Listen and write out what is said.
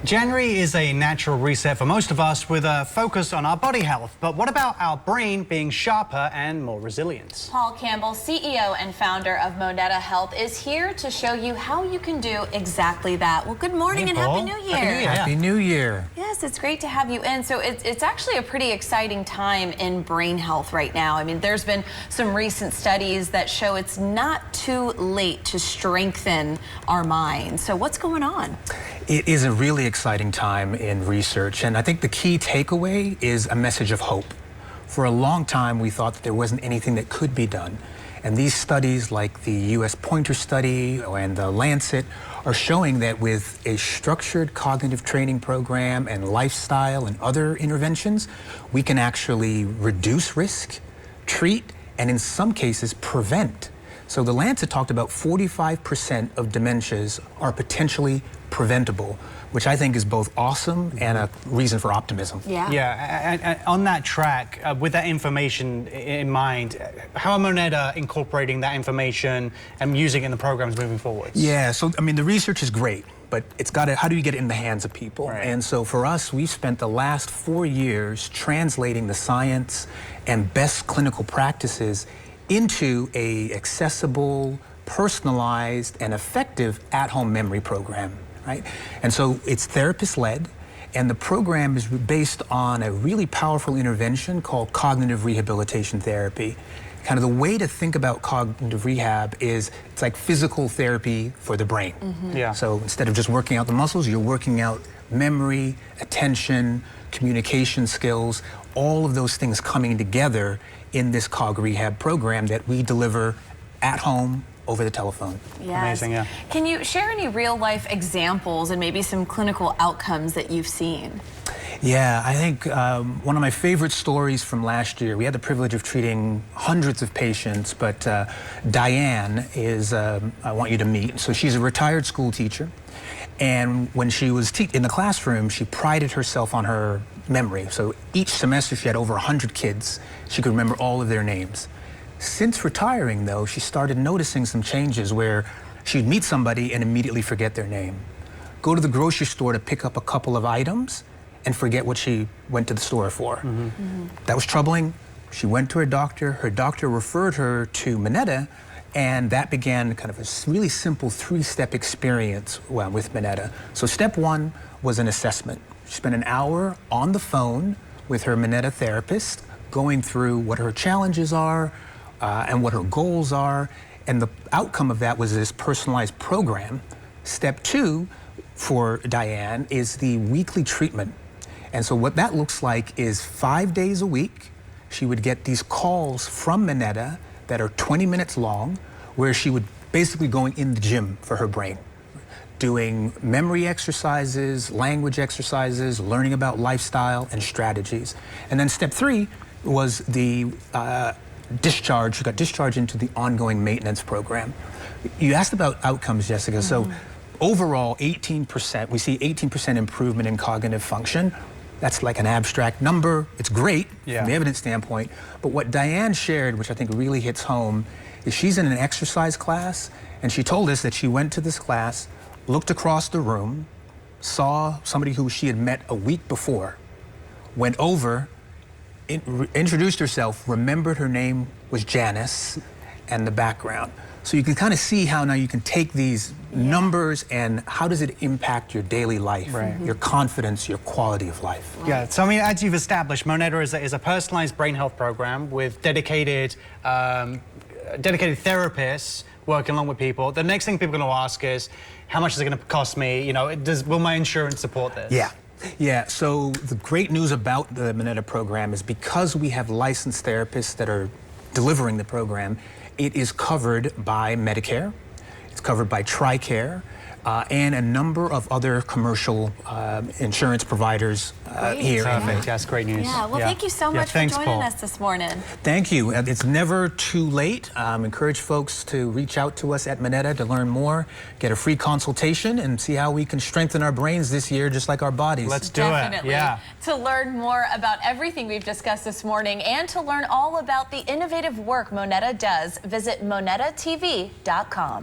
January is a natural reset for most of us with a focus on our body health. But what about our brain being sharper and more resilient? Paul Campbell, CEO and founder of Moneta Health, is here to show you how you can do exactly that. Well, good morning and Happy New Year. Happy New Year. Happy New Year. Yes, it's great to have you in. So it's actually a pretty exciting time in brain health right now. I mean, there's been some recent studies that show it's not too late to strengthen our minds. So what's going on? It is a really exciting time in research, and I think the key takeaway is a message of hope. For a long time, we thought that there wasn't anything that could be done. And these studies, like the U.S. Pointer study and the Lancet, are showing that with a structured cognitive training program and lifestyle and other interventions, we can actually reduce risk, treat, and in some cases, prevent. So the Lancet talked about 45% of dementias are potentially preventable, which I think is both awesome and a reason for optimism. Yeah, and on that track, with that information in mind, how are Moneta incorporating that information and using it in the programs moving forward? Yeah, so I mean, the research is great, but it's got to, how do you get it in the hands of people? Right. And so for us, we've spent the last 4 years translating the science and best clinical practices into a accessible, personalized, and effective at-home memory program. Right? And so it's therapist-led, and the program is based on a really powerful intervention called cognitive rehabilitation therapy. Kind of the way to think about cognitive rehab is it's like physical therapy for the brain. Yeah. So instead of just working out the muscles, you're working out memory, attention, communication skills, all of those things coming together in this cog rehab program that we deliver at home over the telephone. Yes. Amazing, yeah. Can you share any real-life examples and maybe some clinical outcomes that you've seen? Yeah, I think one of my favorite stories from last year, we had the privilege of treating hundreds of patients, but Diane is, I want you to meet. So she's a retired school teacher, and when she was in the classroom, she prided herself on her memory. So each semester she had over 100 kids. She could remember all of their names. Since retiring, though, she started noticing some changes where she'd meet somebody and immediately forget their name. Go to the grocery store to pick up a couple of items and forget what she went to the store for. That was troubling. She went to her doctor. Her doctor referred her to Moneta, and that began kind of a really simple 3-step experience with Moneta. So step 1 was an assessment. She spent an hour on the phone with her Moneta therapist, going through what her challenges are, and what her goals are, and the outcome of that was this personalized program. Step 2 for Diane is the weekly treatment. And so what that looks like is 5 days a week, she would get these calls from Moneta that are 20 minutes long, where she would basically going in the gym for her brain, doing memory exercises, language exercises, learning about lifestyle and strategies. And then step 3 was the discharge. She got discharged into the ongoing maintenance program. You asked about outcomes, Jessica. So overall, 18%, we see 18% improvement in cognitive function. That's like an abstract number. It's great from the evidence standpoint. But what Diane shared, which I think really hits home, is she's in an exercise class, and she told us that she went to this class, looked across the room, saw somebody who she had met a week before, went over, introduced herself, remembered her name was Janice, and the background. So you can kind of see how now you can take these numbers and how does it impact your daily life, your confidence, your quality of life. Yeah, so I mean, as you've established, Moneta is a personalized brain health program with dedicated therapists working along with people. The next thing people are going to ask is, how much is it going to cost me? You know, will my insurance support this? Yeah, so the great news about the Moneta program is because we have licensed therapists that are delivering the program, it is covered by Medicare, it's covered by TRICARE, and a number of other commercial insurance providers here. Perfect, that's great news. Yeah, well, thank you so much for joining us this morning. Thank you. It's never too late. Encourage folks to reach out to us at Moneta to learn more, get a free consultation, and see how we can strengthen our brains this year, just like our bodies. Let's do it. Yeah. To learn more about everything we've discussed this morning and to learn all about the innovative work Moneta does, visit monetatv.com.